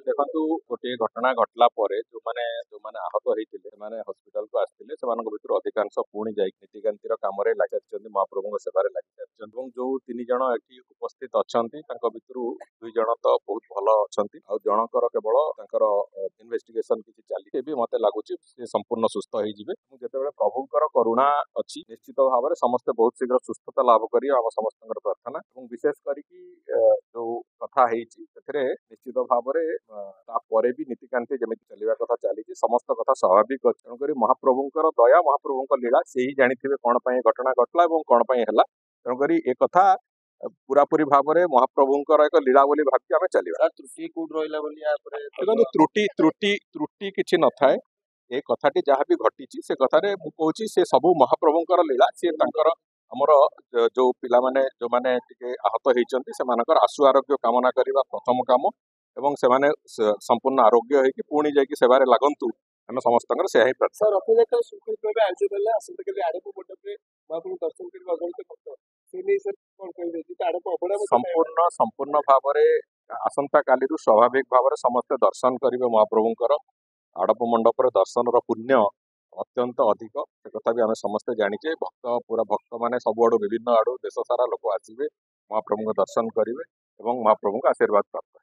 ଦେଖନ୍ତୁ ଗୋଟିଏ ଘଟଣା ଘଟିଲା ପରେ ଯୋଉମାନେ ଆହତ ହେଇଥିଲେ ସେମାନେ ହସ୍ପିଟାଲକୁ ଆସିଥିଲେ। ସେମାନଙ୍କ ଭିତରୁ ଅଧିକାଂଶ ପୁଣି ଯାଇକି ନୀତିକାନ୍ତିର କାମରେ ଲାଗିସାରିଛନ୍ତି, ମହାପ୍ରଭୁଙ୍କ ସେବାରେ ଲାଗିସାରିଛନ୍ତି। ଏବଂ ଯୋଉ 3 ଜଣ ଏଠି ଉପସ୍ଥିତ ଅଛନ୍ତି ତାଙ୍କ ଭିତରୁ 2 ଜଣ ତ ବହୁତ ଭଲ ଅଛନ୍ତି, ଆଉ ଜଣଙ୍କର କେବଳ ତାଙ୍କର ଇନଭେଷ୍ଟିଗେସନ କିଛି ଚାଲିଛି। ବି ମତେ ଲାଗୁଛି ସେ ସମ୍ପୂର୍ଣ୍ଣ ସୁସ୍ଥ ହେଇଯିବେ। ଏବଂ ଯେତେବେଳେ ପ୍ରଭୁଙ୍କର କରୁଣା ଅଛି ନିଶ୍ଚିତ ଭାବରେ ସମସ୍ତେ ବହୁତ ଶୀଘ୍ର ସୁସ୍ଥତା ଲାଭ କରିବେ ଆମ ସମସ୍ତଙ୍କର ପ୍ରାର୍ଥନା। ଏବଂ ବିଶେଷ କରିକି ଯୋଉ କଥା ହେଇଛି ସେଥିରେ ନିଶ୍ଚିତ ଭାବରେ ତାପରେ ବି ନୀତିକାନ୍ତି ଯେମିତି ଚାଲିବା କଥା ଚାଲିଛି, ସମସ୍ତ କଥା ସ୍ୱାଭାବିକ ଅଛି। ତେଣୁକରି ମହାପ୍ରଭୁଙ୍କର ଦୟା, ମହାପ୍ରଭୁଙ୍କ ଲୀଳା ସେ ହିଁ ଜାଣିଥିବେ କଣ ପାଇଁ ଘଟଣା ଘଟିଲା ଏବଂ କଣ ପାଇଁ ହେଲା। ତେଣୁକରି ଏ କଥା ପୁରାପୁରି ଭାବରେ ମହାପ୍ରଭୁଙ୍କର ଏକ ଲୀଳା ବୋଲି ଭାବିକି ଆମେ ଚାଲିବା। ତ୍ରୁଟି କୋଉଠି ରହିଲା ବୋଲି ଦେଖନ୍ତୁ ତ୍ରୁଟି କିଛି ନଥାଏ। ଏ କଥାଟି ଯାହା ବି ଘଟିଛି ସେ କଥାରେ ମୁଁ କହୁଛି ସେ ସବୁ ମହାପ୍ରଭୁଙ୍କର ଲୀଳା। ସେ ତାଙ୍କର ଆମର ଯୋଉ ପିଲାମାନେ ଯୋଉମାନେ ଟିକେ ଆହତ ହେଇଛନ୍ତି ସେମାନଙ୍କର ଆଶୁ ଆରୋଗ୍ୟ କାମନା କରିବା ପ୍ରଥମ କାମ, ଏବଂ ସେମାନେ ସମ୍ପୂର୍ଣ୍ଣ ଆରୋଗ୍ୟ ହେଇକି ପୁଣି ଯାଇକି ସେବାରେ ଲାଗନ୍ତୁ। ଆମେ ସମସ୍ତଙ୍କର ସେୟା ହିଁ ପ୍ରାର୍ଥନା। ରଥଯାତ୍ରା ଶୃଙ୍ଖଳିତ ଭାବେ ଆୟୋଜିତ ହେଲା। ଆସନ୍ତାକାଲି ଆଡ଼ପ ମଣ୍ଡପରେ ମହାପ୍ରଭୁ ଦର୍ଶନ କରିବା ଅଗଣିତ ଭକ୍ତ। ସେ ନେଇ ସାର୍ କଣ କହିବେ? ଆଡ଼ପ ଅବଢ଼ା ସମ୍ପୂର୍ଣ୍ଣ ଭାବରେ ଆସନ୍ତା କାଲିରୁ ସ୍ୱାଭାବିକ ଭାବରେ ସମସ୍ତେ ଦର୍ଶନ କରିବେ ମହାପ୍ରଭୁଙ୍କର। ଆଡ଼ପ ମଣ୍ଡପରେ ଦର୍ଶନର ପୁଣ୍ୟ ଅତ୍ୟନ୍ତ ଅଧିକ, ସେ କଥା ବି ଆମେ ସମସ୍ତେ ଜାଣିଛେ। ଭକ୍ତମାନେ ସବୁଆଡୁ ବିଭିନ୍ନ ଆଡୁ ଦେଶ ସାରା ଲୋକ ଆସିବେ, ମହାପ୍ରଭୁଙ୍କ ଦର୍ଶନ କରିବେ ଏବଂ ମହାପ୍ରଭୁଙ୍କ ଆଶୀର୍ବାଦ ପ୍ରାପ୍ତ